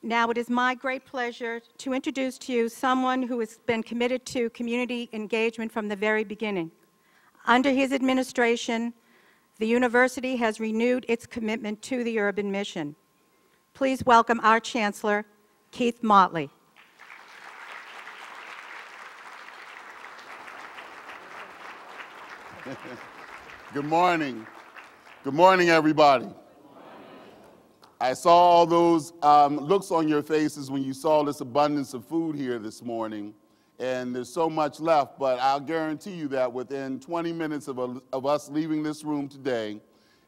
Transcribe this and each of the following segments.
Now it is my great pleasure to introduce to you someone who has been committed to community engagement from the very beginning. Under his administration, the university has renewed its commitment to the urban mission. Please welcome our Chancellor, Keith Motley. Good morning. Good morning, everybody. I saw all those looks on your faces when you saw this abundance of food here this morning, and there's so much left, but I'll guarantee you that within 20 minutes of us leaving this room today,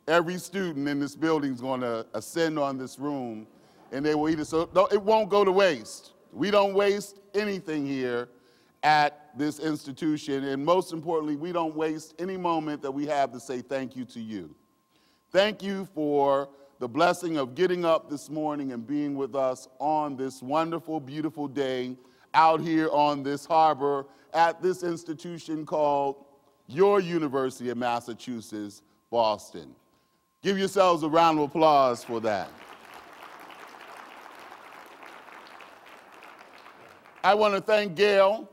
every student in this building is going to ascend on this room, and they will eat it. So it won't go to waste. We don't waste anything here at this institution, and most importantly, we don't waste any moment that we have to say thank you to you. Thank you for the blessing of getting up this morning and being with us on this wonderful, beautiful day out here on this harbor at this institution called your University of Massachusetts, Boston. Give yourselves a round of applause for that. I want to thank Gail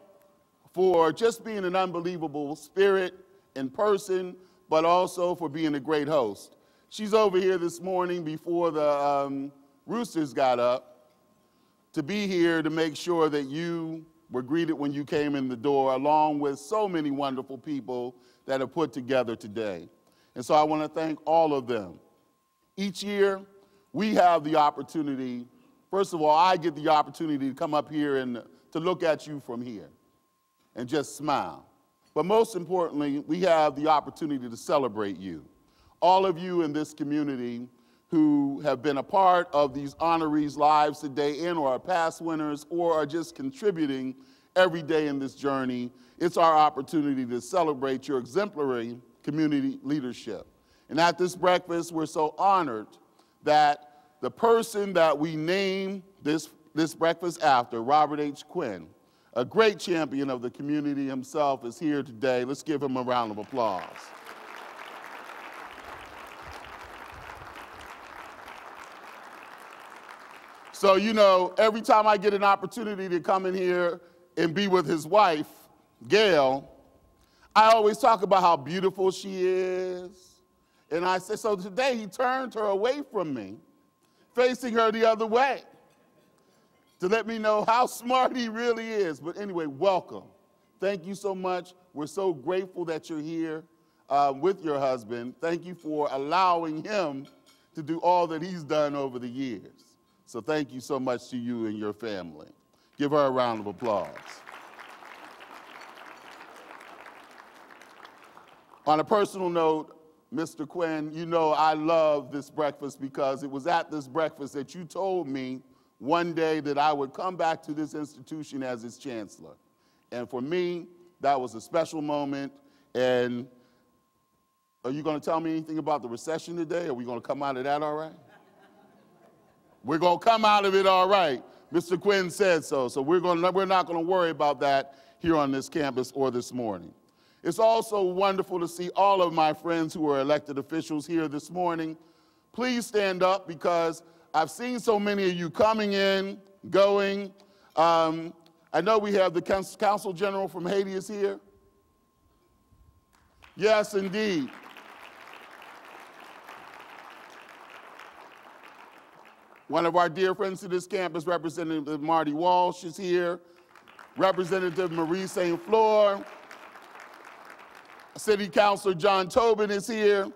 for just being an unbelievable spirit in person, but also for being a great host. She's over here this morning before the roosters got up to be here to make sure that you were greeted when you came in the door, along with so many wonderful people that are put together today. And so I want to thank all of them. Each year, we have the opportunity, first of all, I get the opportunity to come up here and to look at you from here and just smile. But most importantly, we have the opportunity to celebrate you. All of you in this community who have been a part of these honorees' lives today and or are past winners or are just contributing every day in this journey, it's our opportunity to celebrate your exemplary community leadership. And at this breakfast, we're so honored that the person that we name this breakfast after, Robert H. Quinn, a great champion of the community himself, is here today. Let's give him a round of applause. So, you know, every time I get an opportunity to come in here and be with his wife, Gail, I always talk about how beautiful she is. And I said, so today he turned her away from me, facing her the other way, to let me know how smart he really is. But anyway, welcome. Thank you so much. We're so grateful that you're here with your husband. Thank you for allowing him to do all that he's done over the years. So thank you so much to you and your family. Give her a round of applause. On a personal note, Mr. Quinn, you know I love this breakfast because it was at this breakfast that you told me one day that I would come back to this institution as its chancellor. And for me, that was a special moment. And are you going to tell me anything about the recession today? Are we going to come out of that all right? We're going to come out of it all right. Mr. Quinn said so. So we're not going to worry about that here on this campus or this morning. It's also wonderful to see all of my friends who are elected officials here this morning. Please stand up because I've seen so many of you coming in, going. I know we have the Consul General from Haiti is here. Yes, indeed. One of our dear friends to this campus, Representative Marty Walsh, is here. Representative Marie St. Fleur. City Councilor John Tobin is here.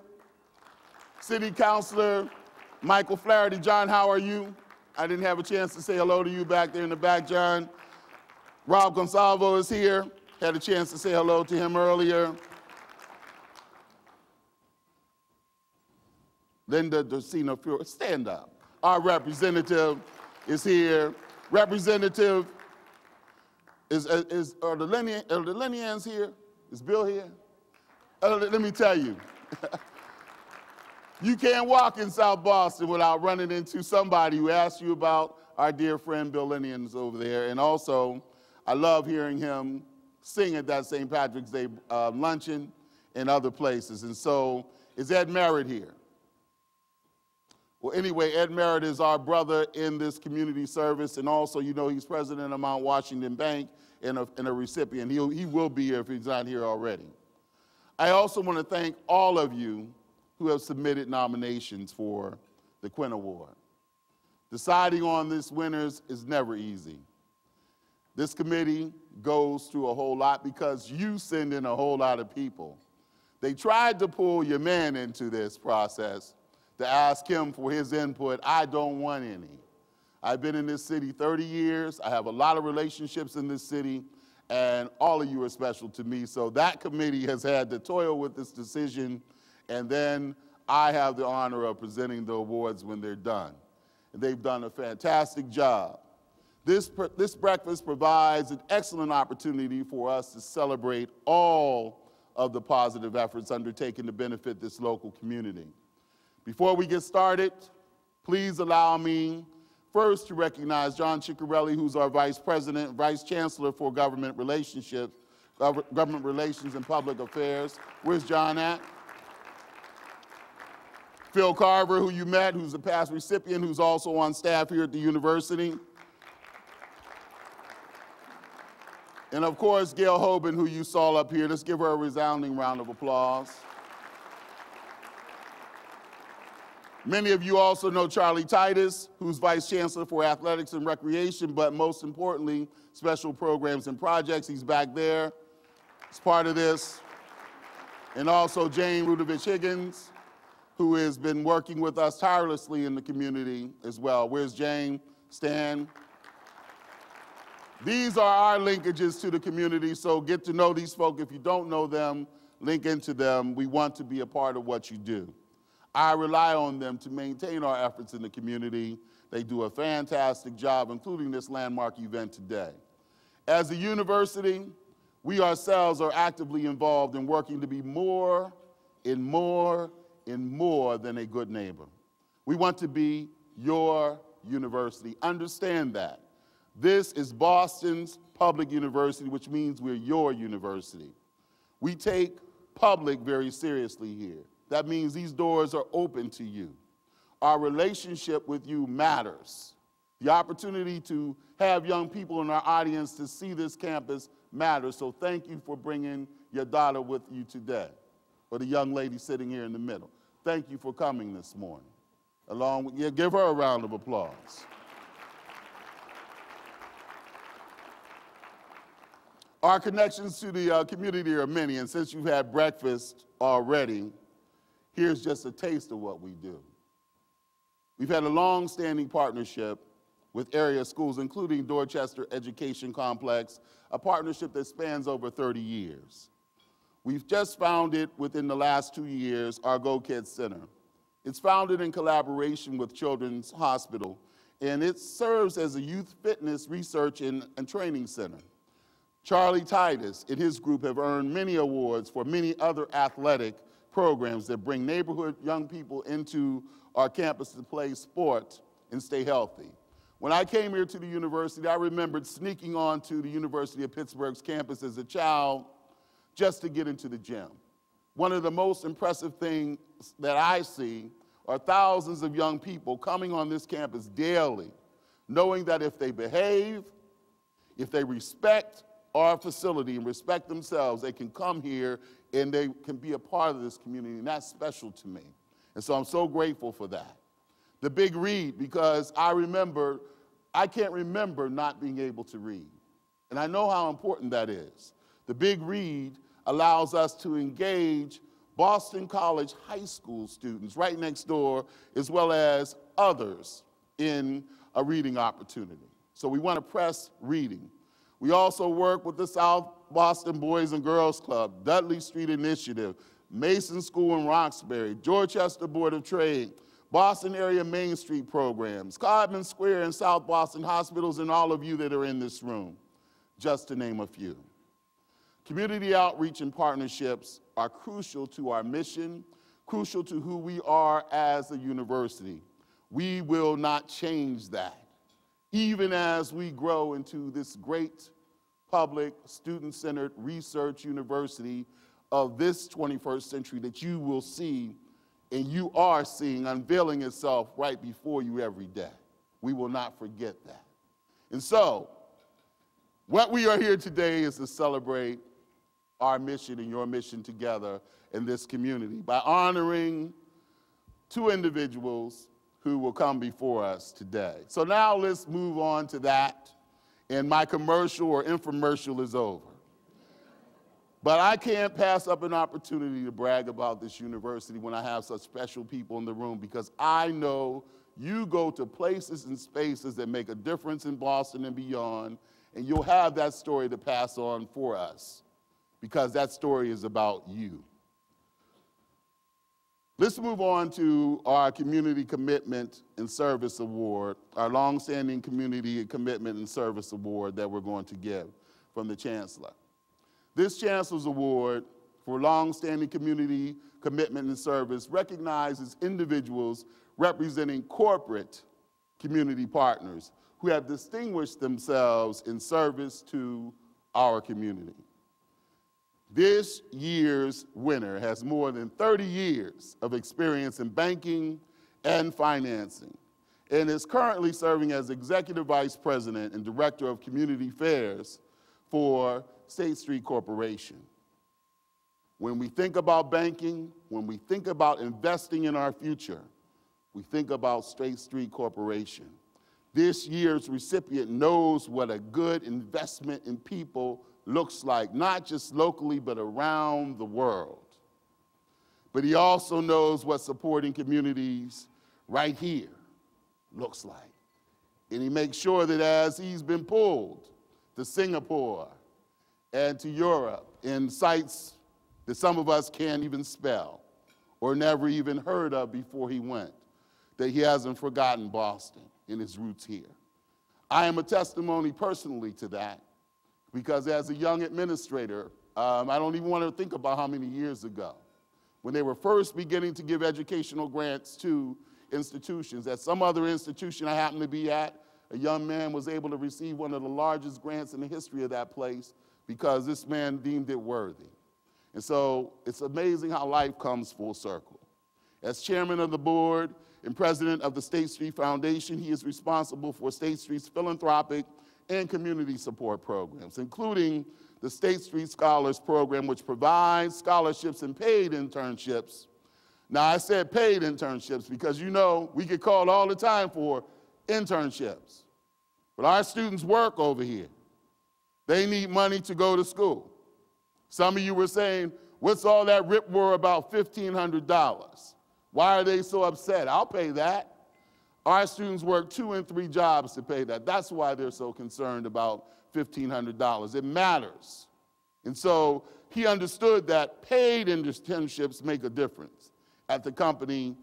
City Councilor Michael Flaherty. John, how are you? I didn't have a chance to say hello to you back there in the back, John. Rob Gonsalvo is here. Had a chance to say hello to him earlier. Linda Docino Fury, stand up. Our representative is here. Representative, are the Lenians here? Is Bill here? Let me tell you, you can't walk in South Boston without running into somebody who asks you about our dear friend Bill Lenians over there. And also, I love hearing him sing at that St. Patrick's Day luncheon and other places. And so, is Ed Merritt here? Well, anyway, Ed Merritt is our brother in this community service, and also, you know, he's president of Mount Washington Bank and a recipient. He will be here if he's not here already. I also want to thank all of you who have submitted nominations for the Quinn Award. Deciding on this winners is never easy. This committee goes through a whole lot because you send in a whole lot of people. They tried to pull your man into this process to ask him for his input. I don't want any. I've been in this city 30 years. I have a lot of relationships in this city, and all of you are special to me. So that committee has had to toil with this decision, and then I have the honor of presenting the awards when they're done. And they've done a fantastic job. This breakfast provides an excellent opportunity for us to celebrate all of the positive efforts undertaken to benefit this local community. Before we get started, please allow me first to recognize John Ciccarelli, who's our Vice President, Vice Chancellor for Government Relations and Public Affairs. Where's John at? Phil Carver, who you met, who's a past recipient, who's also on staff here at the university. And of course, Gail Hoban, who you saw up here. Let's give her a resounding round of applause. Many of you also know Charlie Titus, who's Vice Chancellor for Athletics and Recreation, but most importantly, Special Programs and Projects. He's back there as part of this. And also Jane Rudovich-Higgins, who has been working with us tirelessly in the community as well. Where's Jane? Stan. These are our linkages to the community, so get to know these folk. If you don't know them, link into them. We want to be a part of what you do. I rely on them to maintain our efforts in the community. They do a fantastic job, including this landmark event today. As a university, we ourselves are actively involved in working to be more and more and more than a good neighbor. We want to be your university. Understand that. This is Boston's public university, which means we're your university. We take public very seriously here. That means these doors are open to you. Our relationship with you matters. The opportunity to have young people in our audience to see this campus matters. So thank you for bringing your daughter with you today, or the young lady sitting here in the middle. Thank you for coming this morning. Along with, give her a round of applause. Our connections to the community are many, and since you've had breakfast already, here's just a taste of what we do. We've had a long-standing partnership with area schools, including Dorchester Education Complex, a partnership that spans over 30 years. We've just founded, within the last 2 years, our Go Kids Center. It's founded in collaboration with Children's Hospital, and it serves as a youth fitness research and training center. Charlie Titus and his group have earned many awards for many other athletic programs that bring neighborhood young people into our campus to play sport and stay healthy. When I came here to the university, I remembered sneaking onto the University of Pittsburgh's campus as a child just to get into the gym. One of the most impressive things that I see are thousands of young people coming on this campus daily, knowing that if they behave, if they respect our facility and respect themselves, they can come here and they can be a part of this community, and that's special to me. And so I'm so grateful for that. The big read, because I can't remember not being able to read. And I know how important that is. The big read allows us to engage Boston College high school students right next door, as well as others in a reading opportunity. So we want to press reading. We also work with the South Boston Boys and Girls Club, Dudley Street Initiative, Mason School in Roxbury, Dorchester Board of Trade, Boston area Main Street programs, Codman Square and South Boston hospitals, and all of you that are in this room, just to name a few. Community outreach and partnerships are crucial to our mission, crucial to who we are as a university. We will not change that, even as we grow into this great public, student-centered research university of this 21st century that you will see and you are seeing unveiling itself right before you every day. We will not forget that. And so, what we are here today is to celebrate our mission and your mission together in this community by honoring two individuals who will come before us today. So now let's move on to that, and my commercial or infomercial is over. But I can't pass up an opportunity to brag about this university when I have such special people in the room, because I know you go to places and spaces that make a difference in Boston and beyond, and you'll have that story to pass on for us, because that story is about you. Let's move on to our Community Commitment and Service Award, our longstanding Community Commitment and Service Award that we're going to give from the Chancellor. This Chancellor's Award for longstanding community commitment and service recognizes individuals representing corporate community partners who have distinguished themselves in service to our community. This year's winner has more than 30 years of experience in banking and financing and is currently serving as Executive Vice President and Director of Community Affairs for State Street Corporation. When we think about banking, when we think about investing in our future, we think about State Street Corporation. This year's recipient knows what a good investment in people looks like, not just locally, but around the world. But he also knows what supporting communities right here looks like. And he makes sure that as he's been pulled to Singapore and to Europe in sites that some of us can't even spell or never even heard of before he went, that he hasn't forgotten Boston and his roots here. I am a testimony personally to that, because as a young administrator, I don't even want to think about how many years ago, when they were first beginning to give educational grants to institutions. At some other institution I happened to be at, a young man was able to receive one of the largest grants in the history of that place because this man deemed it worthy. And so it's amazing how life comes full circle. As chairman of the board and president of the State Street Foundation, he is responsible for State Street's philanthropic and community support programs, including the State Street Scholars Program, which provides scholarships and paid internships. Now, I said paid internships because, you know, we get called all the time for internships. But our students work over here. They need money to go to school. Some of you were saying, what's all that rip roar about $1,500? Why are they so upset? I'll pay that. Our students work 2 and 3 jobs to pay that. That's why they're so concerned about $1,500. It matters. And so he understood that paid internships make a difference at the company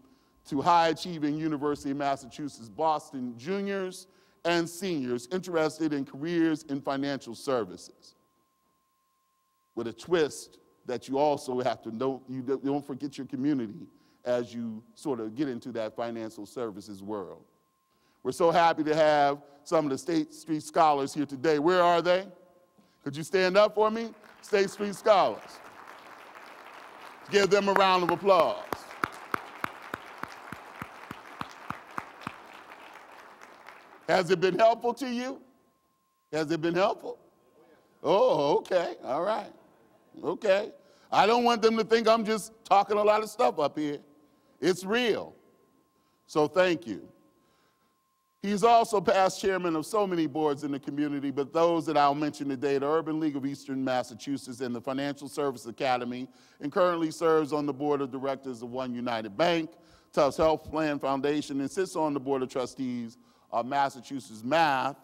to high-achieving University of Massachusetts Boston juniors and seniors interested in careers in financial services, with a twist that you also have to know, you don't forget your community as you sort of get into that financial services world. We're so happy to have some of the State Street Scholars here today. Where are they? Could you stand up for me? State Street Scholars. Give them a round of applause. Has it been helpful to you? Has it been helpful? Oh, okay, all right, okay. I don't want them to think I'm just talking a lot of stuff up here. It's real. So thank you. He's also past chairman of so many boards in the community, but those that I'll mention today, the Urban League of Eastern Massachusetts and the Financial Service Academy, and currently serves on the board of directors of One United Bank, Tufts Health Plan Foundation, and sits on the board of trustees of Massachusetts Math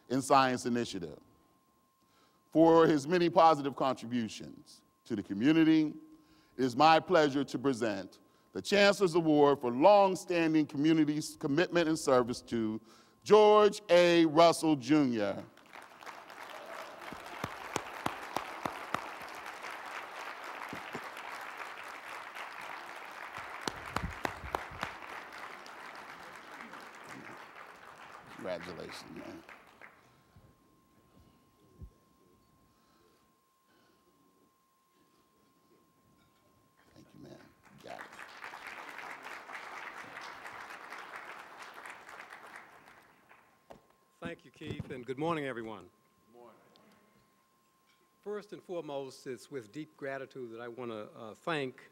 and Science Initiative. For his many positive contributions to the community, it is my pleasure to present the Chancellor's Award for Longstanding Community Commitment and Service to George A. Russell, Jr. Congratulations, man. Thank you, man. You got it. Thank you, Keith, and good morning, everyone. Good morning. First and foremost, it's with deep gratitude that I want to thank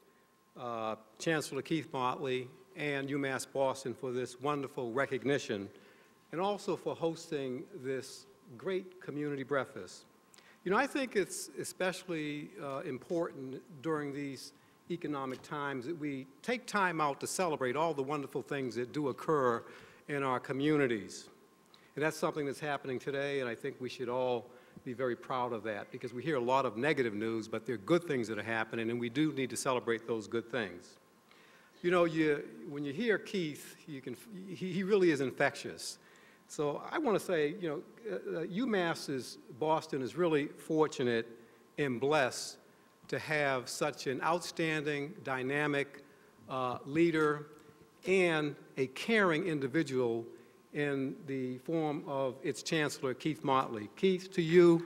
Chancellor Keith Motley and UMass Boston for this wonderful recognition, and also for hosting this great community breakfast. You know, I think it's especially important during these economic times that we take time out to celebrate all the wonderful things that do occur in our communities. And that's something that's happening today, and I think we should all be very proud of that, because we hear a lot of negative news, but there are good things that are happening, and we do need to celebrate those good things. You know, when you hear Keith, he really is infectious. So I want to say, you know, UMass Boston is really fortunate and blessed to have such an outstanding, dynamic leader and a caring individual in the form of its Chancellor, Keith Motley. Keith, to you,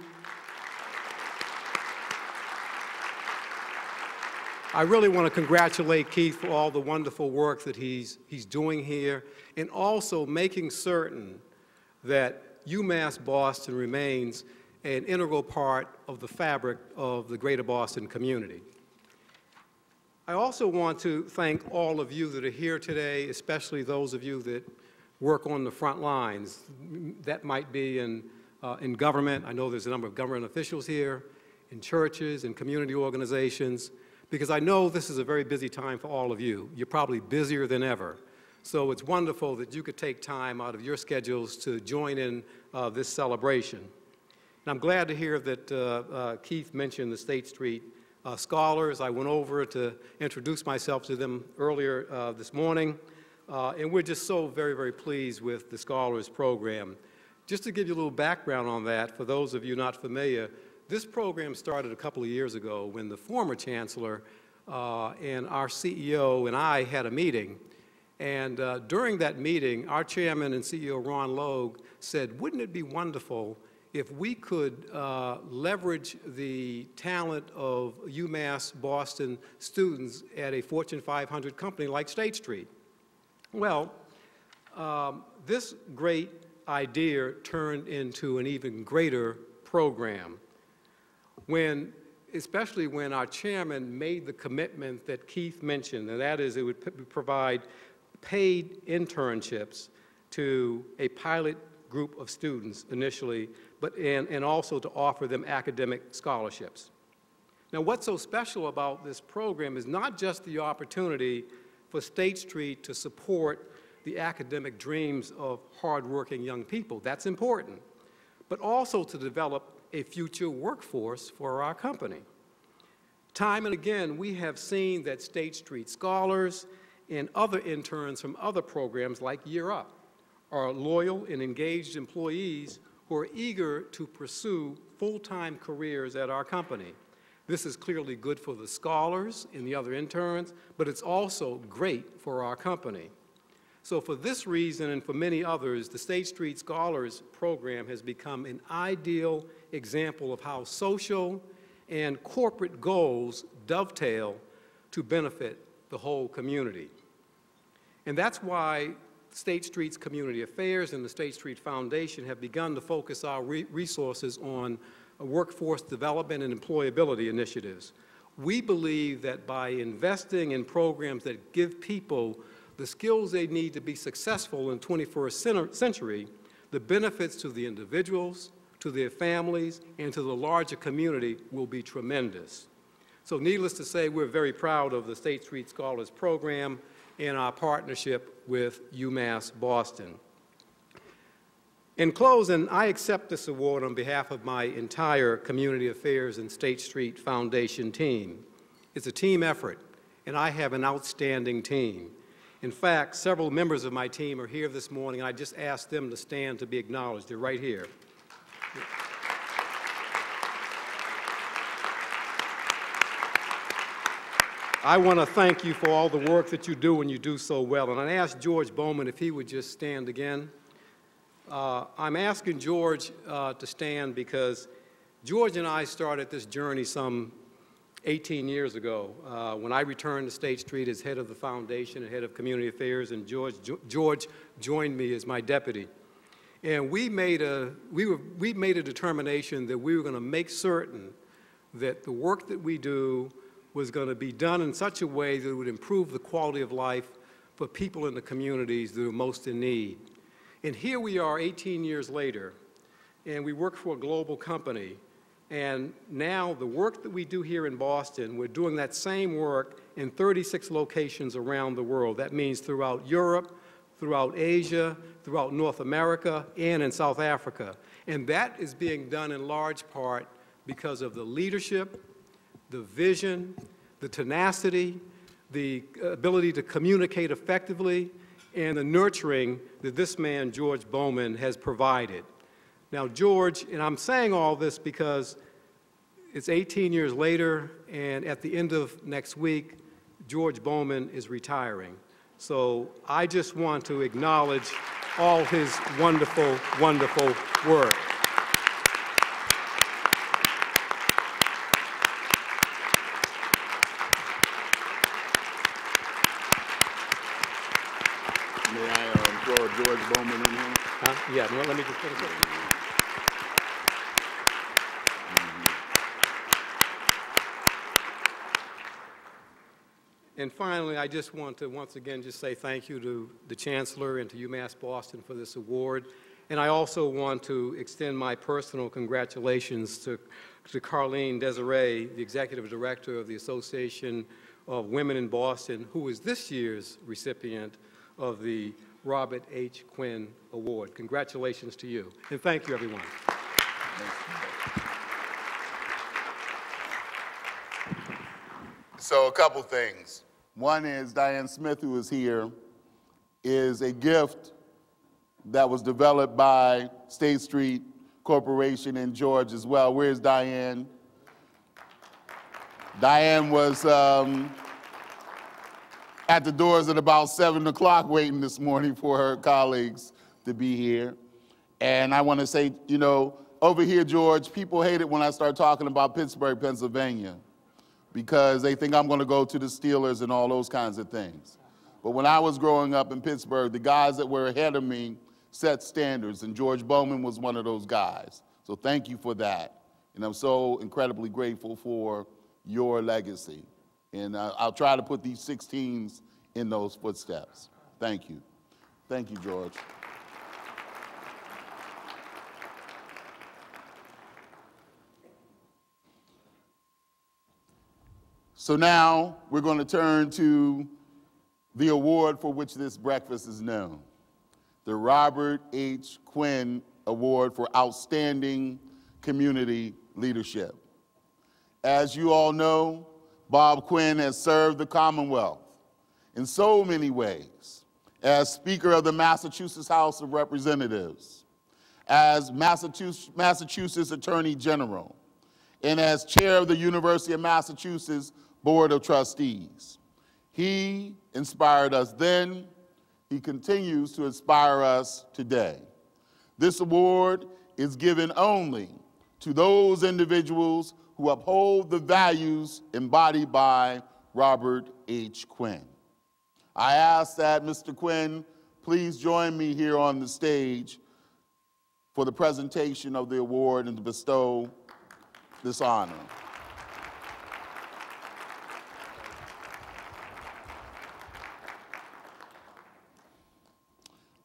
I really want to congratulate Keith for all the wonderful work that he's doing here, and also making certain that UMass Boston remains an integral part of the fabric of the greater Boston community. I also want to thank all of you that are here today, especially those of you that work on the front lines. That might be in government. I know there's a number of government officials here, in churches and community organizations, because I know this is a very busy time for all of you. You're probably busier than ever. So it's wonderful that you could take time out of your schedules to join in this celebration. And I'm glad to hear that Keith mentioned the State Street Scholars. I went over to introduce myself to them earlier this morning. And we're just so very, very pleased with the Scholars Program. Just to give you a little background on that, for those of you not familiar, this program started a couple of years ago when the former Chancellor and our CEO and I had a meeting. And during that meeting, our Chairman and CEO, Ron Logue, said, wouldn't it be wonderful if we could leverage the talent of UMass Boston students at a Fortune 500 company like State Street? Well, this great idea turned into an even greater program, especially when our chairman made the commitment that Keith mentioned, and that is it would provide paid internships to a pilot group of students initially, and also to offer them academic scholarships. Now, what's so special about this program is not just the opportunity for State Street to support the academic dreams of hardworking young people. That's important. But also to develop a future workforce for our company. Time and again, we have seen that State Street Scholars and other interns from other programs like Year Up are loyal and engaged employees who are eager to pursue full-time careers at our company. This is clearly good for the scholars and the other interns, but it's also great for our company. So for this reason and for many others, the State Street Scholars Program has become an ideal example of how social and corporate goals dovetail to benefit the whole community. And that's why State Street's Community Affairs and the State Street Foundation have begun to focus our resources on workforce development and employability initiatives. We believe that by investing in programs that give people the skills they need to be successful in the 21st century, the benefits to the individuals, to their families, and to the larger community will be tremendous. So needless to say, we're very proud of the State Street Scholars Program and our partnership with UMass Boston. In closing, I accept this award on behalf of my entire Community Affairs and State Street Foundation team. It's a team effort, and I have an outstanding team. In fact, several members of my team are here this morning, and I just asked them to stand to be acknowledged. They're right here. I want to thank you for all the work that you do, and you do so well. And I asked George Bowman if he would just stand again. I'm asking George to stand because George and I started this journey some 18 years ago when I returned to State Street as head of the foundation and head of community affairs, and George joined me as my deputy. And we made a determination that we were going to make certain that the work that we do was going to be done in such a way that it would improve the quality of life for people in the communities that are most in need. And here we are 18 years later, and we work for a global company. And now the work that we do here in Boston, we're doing that same work in 36 locations around the world. That means throughout Europe, throughout Asia, throughout North America, and in South Africa. And that is being done in large part because of the leadership, the vision, the tenacity, the ability to communicate effectively, and the nurturing that this man, George Bowman, has provided. Now, George, and I'm saying all this because it's 18 years later, and at the end of next week, George Bowman is retiring. So I just want to acknowledge all his wonderful, wonderful work. May I throw George Bowman in here? Yeah, no, let me just finish it. And finally, I just want to once again just say thank you to the Chancellor and to UMass Boston for this award. And I also want to extend my personal congratulations to Carlene Desiree, the Executive Director of the Association of Women in Boston, who is this year's recipient of the Robert H. Quinn Award. Congratulations to you. And thank you, everyone. So a couple things. One is Diane Smith, who is here, is a gift that was developed by State Street Corporation and George as well. Where's Diane? Diane was at the doors at about 7 o'clock waiting this morning for her colleagues to be here. And I want to say, you know, over here, George, people hate it when I start talking about Pittsburgh, Pennsylvania, because they think I'm going to go to the Steelers and all those kinds of things. But when I was growing up in Pittsburgh, the guys that were ahead of me set standards, and George Bowman was one of those guys. So thank you for that. And I'm so incredibly grateful for your legacy. And I'll try to put these 16s in those footsteps. Thank you. Thank you, George. So now we're going to turn to the award for which this breakfast is known, the Robert H. Quinn Award for Outstanding Community Leadership. As you all know, Bob Quinn has served the Commonwealth in so many ways, as Speaker of the Massachusetts House of Representatives, as Massachusetts Attorney General, and as Chair of the University of Massachusetts Board of Trustees. He inspired us then. He continues to inspire us today. This award is given only to those individuals who uphold the values embodied by Robert H. Quinn. I ask that Mr. Quinn please join me here on the stage for the presentation of the award and to bestow this honor.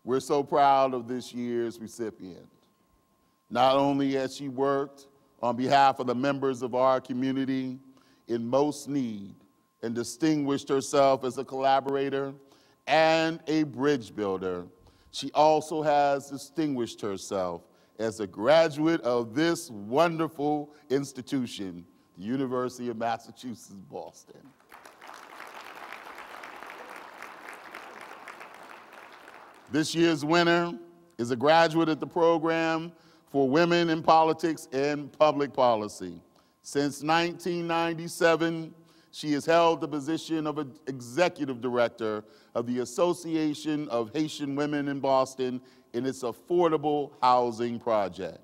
We're so proud of this year's recipient. Not only has she worked on behalf of the members of our community in most need and distinguished herself as a collaborator and a bridge builder, she also has distinguished herself as a graduate of this wonderful institution, the University of Massachusetts Boston. This year's winner is a graduate of the program for Women in Politics and Public Policy. Since 1997, she has held the position of Executive Director of the Association of Haitian Women in Boston in its affordable housing project.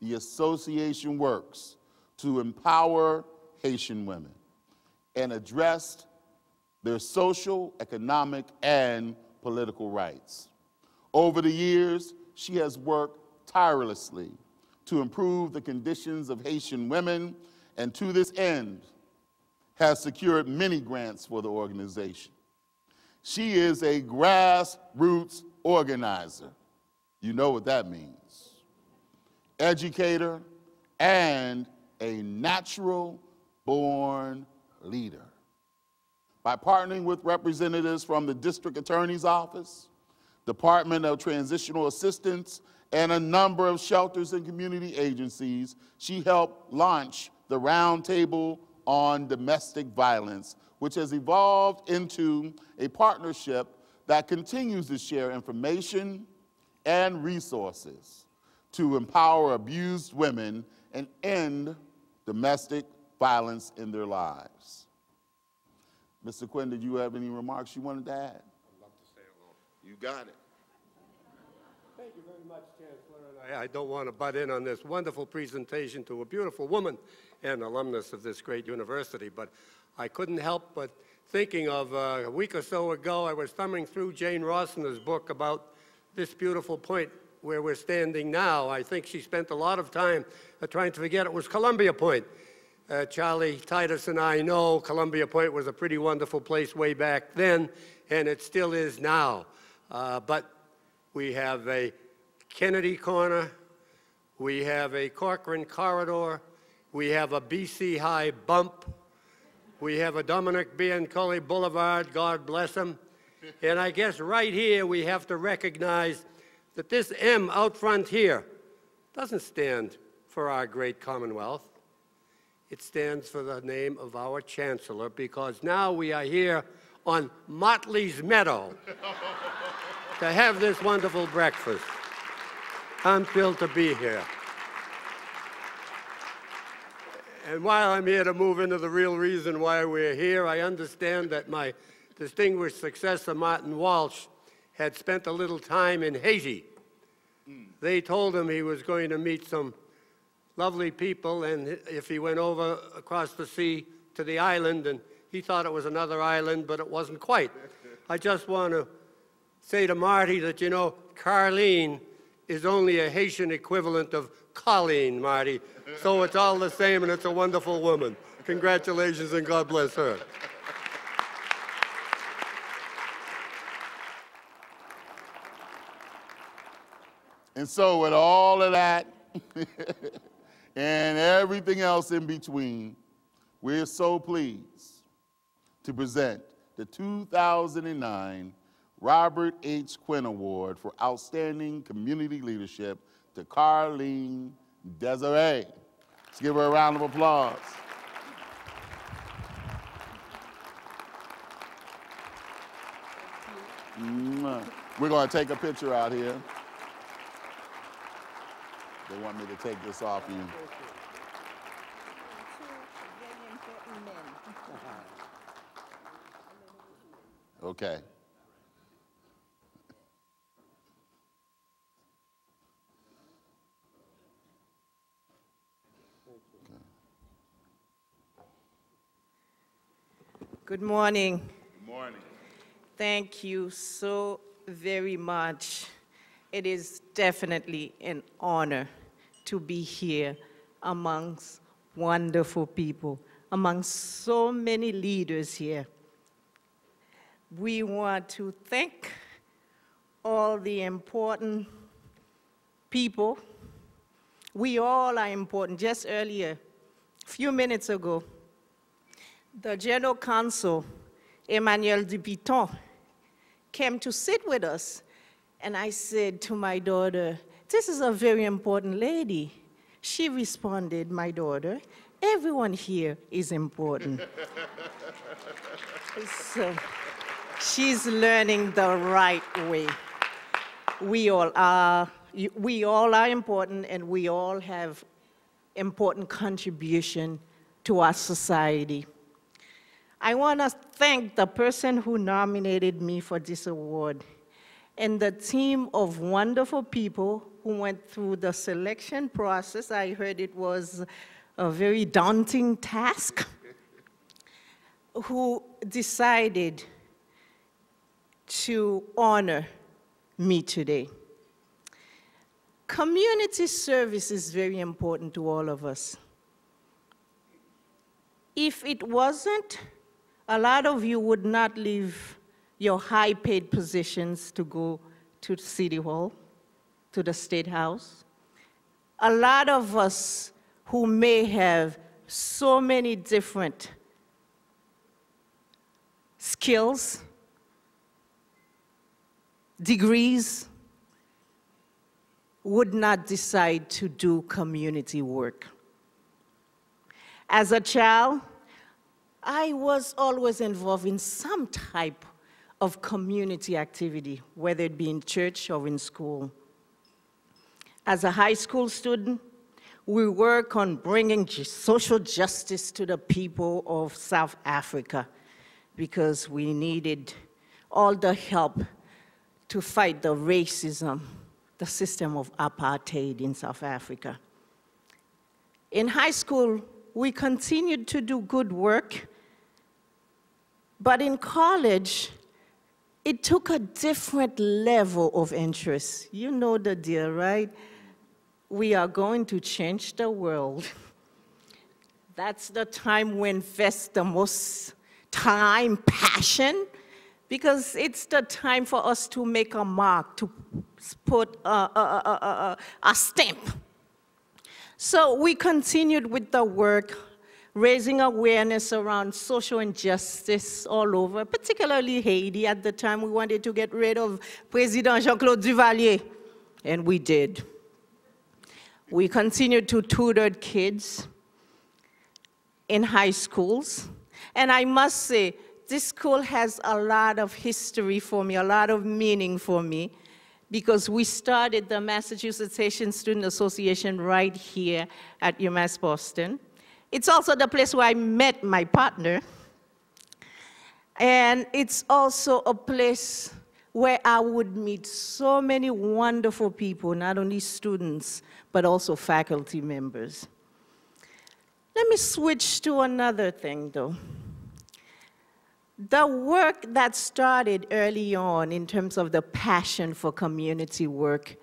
The association works to empower Haitian women and address their social, economic, and political rights. Over the years, she has worked tirelessly to improve the conditions of Haitian women, and to this end has secured many grants for the organization. She is a grassroots organizer. You know what that means. Educator and a natural-born leader. By partnering with representatives from the District Attorney's Office, Department of Transitional Assistance, and a number of shelters and community agencies, she helped launch the Roundtable on Domestic Violence, which has evolved into a partnership that continues to share information and resources to empower abused women and end domestic violence in their lives. Mr. Quinn, did you have any remarks you wanted to add? I'd love to stay alone. You got it. Thank you very much, Chancellor. And I don't want to butt in on this wonderful presentation to a beautiful woman and alumnus of this great university, but I couldn't help but thinking of a week or so ago, I was thumbing through Jane Rossner's book about this beautiful point where we're standing now. I think she spent a lot of time trying to forget it was Columbia Point. Charlie Titus and I know Columbia Point was a pretty wonderful place way back then, and it still is now. But we have a Kennedy Corner, we have a Corcoran Corridor, we have a BC High bump, we have a Dominic Biancoli Boulevard, God bless him. And I guess right here we have to recognize that this M out front here doesn't stand for our great Commonwealth. It stands for the name of our Chancellor, because now we are here on Motley's Meadow to have this wonderful breakfast. I'm thrilled to be here. And while I'm here to move into the real reason why we're here, I understand that my distinguished successor, Martin Walsh, had spent a little time in Haiti. They told him he was going to meet some lovely people, and if he went over across the sea to the island, and he thought it was another island, but it wasn't quite. I just want to say to Marty that, you know, Carlene is only a Haitian equivalent of Colleen, Marty. So it's all the same, and it's a wonderful woman. Congratulations, and God bless her. And so with all of that and everything else in between, we're so pleased to present the 2009 Robert H. Quinn Award for Outstanding Community Leadership to Carlene Desiree. Let's give her a round of applause. We're going to take a picture out here. They want me to take this off you. Okay. Good morning. Good morning. Thank you so very much. It is definitely an honor to be here amongst wonderful people, amongst so many leaders here. We want to thank all the important people. We all are important. Just earlier, a few minutes ago, the General Counsel, Emmanuel Dupiton, came to sit with us. And I said to my daughter, this is a very important lady. She responded, my daughter, everyone here is important. So she's learning the right way. We all are important, and we all have important contribution to our society. I want to thank the person who nominated me for this award and the team of wonderful people who went through the selection process. I heard it was a very daunting task, who decided to honor me today. Community service is very important to all of us. If it wasn't, a lot of you would not leave your high-paid positions to go to City Hall, to the State House. A lot of us who may have so many different skills, degrees, would not decide to do community work. As a child, I was always involved in some type of community activity, whether it be in church or in school. As a high school student, we work on bringing social justice to the people of South Africa because we needed all the help to fight the racism, the system of apartheid in South Africa. In high school, we continued to do good work, but in college, it took a different level of interest. You know the deal, right? We are going to change the world. That's the time we invest the most time, passion, because it's the time for us to make a mark, to put a stamp. So we continued with the work, raising awareness around social injustice all over, particularly Haiti. At the time, we wanted to get rid of President Jean-Claude Duvalier, and we did. We continued to tutor kids in high schools, and I must say, this school has a lot of history for me, a lot of meaning for me, because we started the Massachusetts Haitian Student Association right here at UMass Boston. It's also the place where I met my partner, and it's also a place where I would meet so many wonderful people, not only students, but also faculty members. Let me switch to another thing, though. The work that started early on in terms of the passion for community work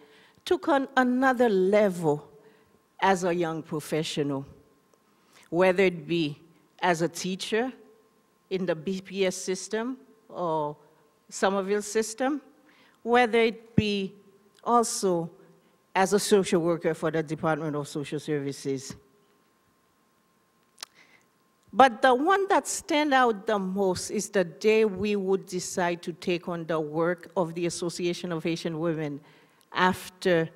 took on another level as a young professional, whether it be as a teacher in the BPS system or Somerville system, whether it be also as a social worker for the Department of Social Services. But the one that stands out the most is the day we would decide to take on the work of the Association of Haitian Women after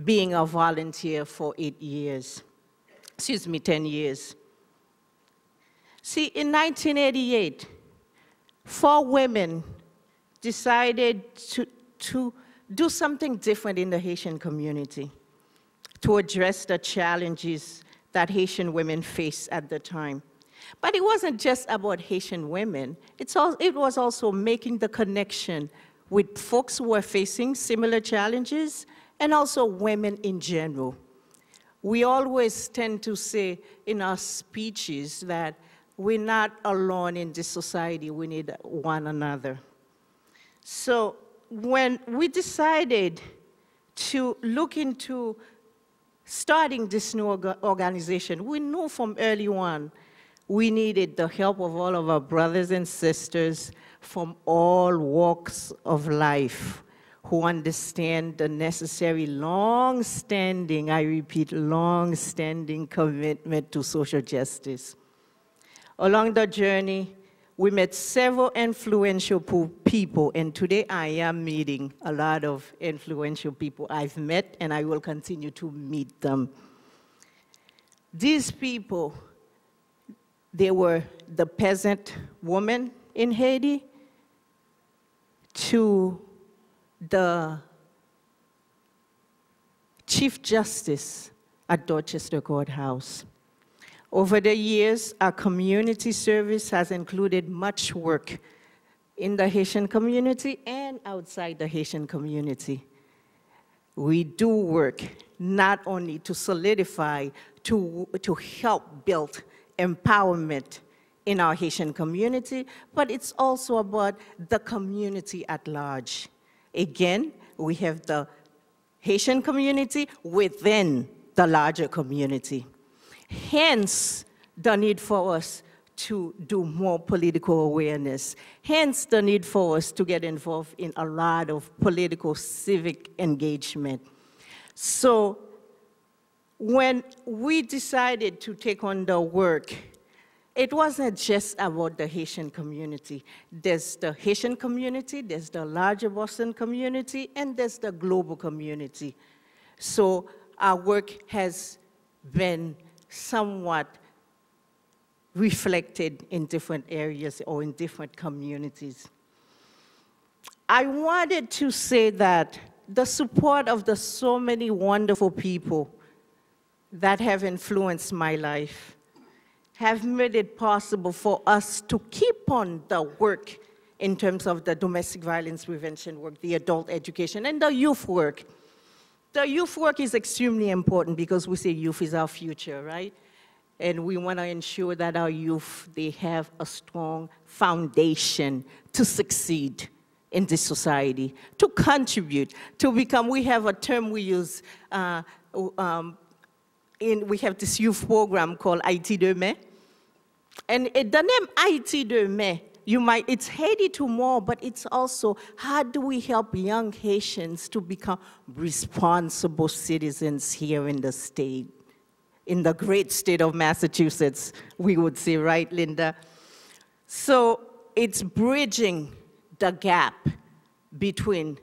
being a volunteer for 10 years. See, in 1988, 4 women decided to do something different in the Haitian community to address the challenges that Haitian women faced at the time. But it wasn't just about Haitian women. It was also making the connection with folks who were facing similar challenges and also women in general. We always tend to say in our speeches that we're not alone in this society, we need one another. So when we decided to look into starting this new organization, we knew from early on we needed the help of all of our brothers and sisters from all walks of life who understand the necessary long-standing, I repeat, long-standing commitment to social justice. Along the journey, we met several influential people, and today I am meeting a lot of influential people I've met, and I will continue to meet them. These people, they were the peasant woman in Haiti to the Chief Justice at Dorchester Courthouse. Over the years, our community service has included much work in the Haitian community and outside the Haitian community. We do work not only to solidify, to help build empowerment in our Haitian community, but it's also about the community at large. Again, we have the Haitian community within the larger community. Hence, the need for us to do more political awareness. Hence, the need for us to get involved in a lot of political civic engagement. So, when we decided to take on the work, it wasn't just about the Haitian community. There's the Haitian community, there's the larger Boston community, and there's the global community. So our work has been somewhat reflected in different areas or in different communities. I wanted to say that the support of the so many wonderful people that have influenced my life have made it possible for us to keep on the work in terms of the domestic violence prevention work, the adult education, and the youth work. The youth work is extremely important because we say youth is our future, right? And we want to ensure that our youth, they have a strong foundation to succeed in this society, to contribute, to become, we have a term we use, we have this youth program called IT Demain. And the name IT Demain, it's Haiti tomorrow, but it's also how do we help young Haitians to become responsible citizens here in the state, in the great state of Massachusetts, we would say, right, Linda? So it's bridging the gap between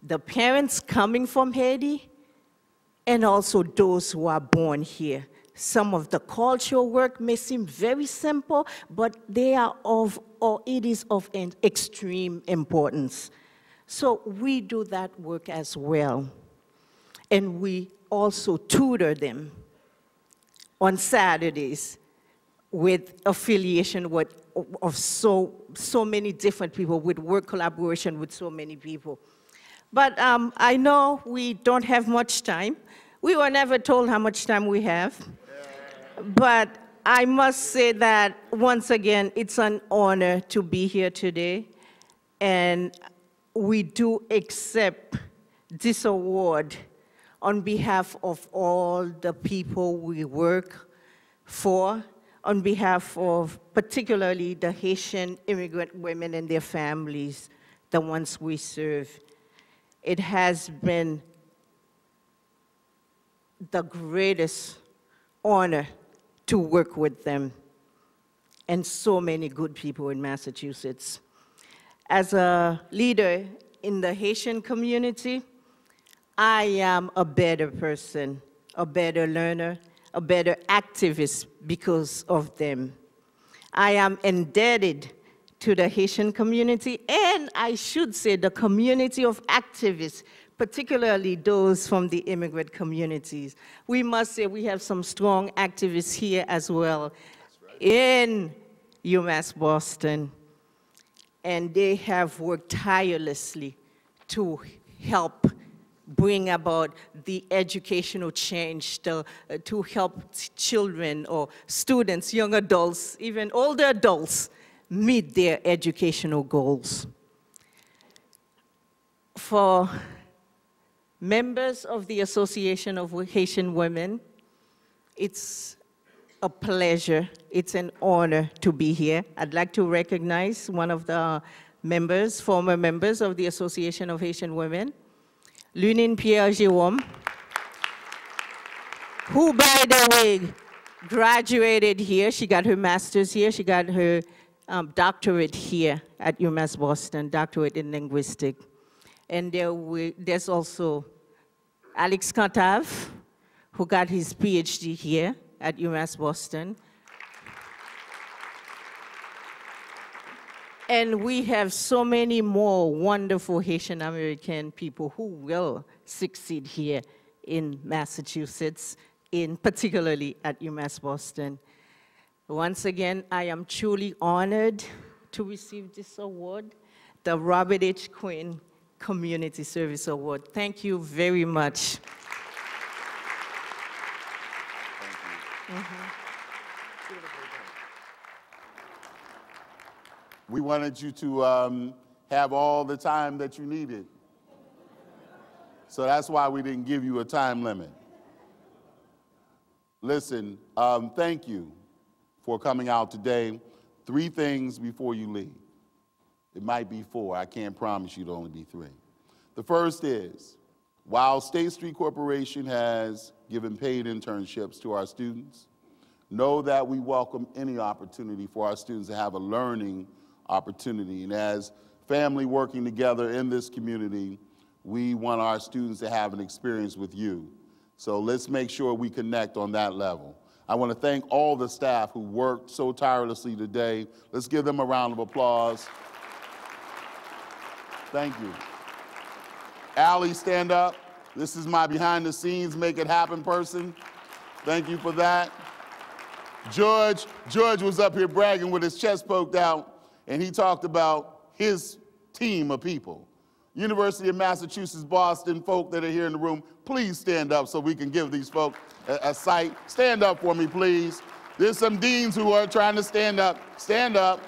the parents coming from Haiti and also those who are born here. Some of the cultural work may seem very simple, but they are it is of an extreme importance. So we do that work as well. And we also tutor them on Saturdays with affiliation of so many different people, with work collaboration with so many people. But I know we don't have much time. We were never told how much time we have. But I must say that, once again, it's an honor to be here today. And we do accept this award on behalf of all the people we work for, on behalf of particularly the Haitian immigrant women and their families, the ones we serve. It has been the greatest honor to work with them and so many good people in Massachusetts. As a leader in the Haitian community, I am a better person, a better learner, a better activist because of them. I am indebted to the Haitian community, and I should say the community of activists, particularly those from the immigrant communities. We must say we have some strong activists here as well in UMass Boston, and they have worked tirelessly to help bring about the educational change, to help children or students, young adults, even older adults, meet their educational goals. For members of the Association of Haitian Women, it's a pleasure, it's an honor to be here. I'd like to recognize one of the members, former members of the Association of Haitian Women, Lunine Pierre-Jérôme, who, by the way, graduated here. She got her master's here. She got her doctorate here at UMass Boston, doctorate in linguistics. And there's also Alex Cantave, who got his PhD here at UMass Boston. And we have so many more wonderful Haitian American people who will succeed here in Massachusetts, particularly at UMass Boston. Once again, I am truly honored to receive this award, the Robert H. Quinn Community Service Award. Thank you very much. Thank you. We wanted you to have all the time that you needed. So that's why we didn't give you a time limit. Listen, thank you for coming out today. 3 things before you leave. It might be 4. I can't promise you it'll only be 3. The first is, while State Street Corporation has given paid internships to our students, know that we welcome any opportunity for our students to have a learning opportunity. And as family working together in this community, we want our students to have an experience with you. So let's make sure we connect on that level. I want to thank all the staff who worked so tirelessly today. Let's give them a round of applause. Thank you. Allie, stand up. This is my behind the scenes, make it happen person. Thank you for that. George was up here bragging with his chest poked out, and he talked about his team of people. University of Massachusetts Boston folk that are here in the room, please stand up so we can give these folks a sight. Stand up for me, please. There's some deans who are trying to stand up. Stand up.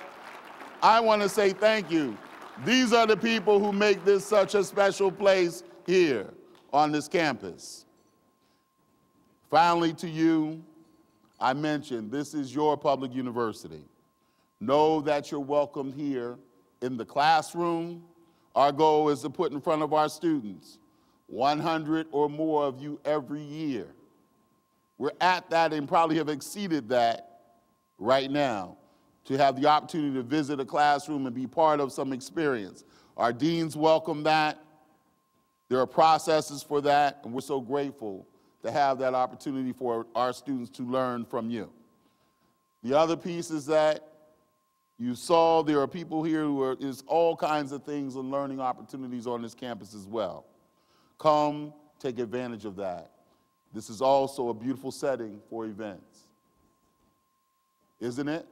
I want to say thank you. These are the people who make this such a special place here on this campus. Finally, to you, I mentioned this is your public university. Know that you're welcome here in the classroom. Our goal is to put in front of our students 100 or more of you every year. We're at that and probably have exceeded that right now, to have the opportunity to visit a classroom and be part of some experience. Our deans welcome that. There are processes for that, and we're so grateful to have that opportunity for our students to learn from you. The other piece is that you saw there are people here who is all kinds of things and learning opportunities on this campus as well. Come, take advantage of that. This is also a beautiful setting for events. Isn't it?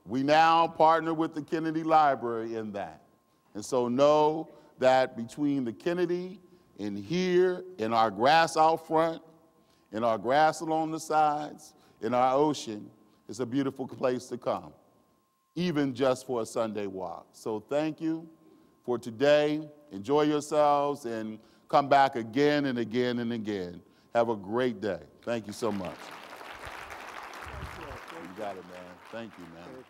We now partner with the Kennedy Library in that. And so know that between the Kennedy and here, in our grass out front, in our grass along the sides, in our ocean, it's a beautiful place to come, even just for a Sunday walk. So thank you for today. Enjoy yourselves and come back again and again and again. Have a great day. Thank you so much. You got it, man. Thank you, man.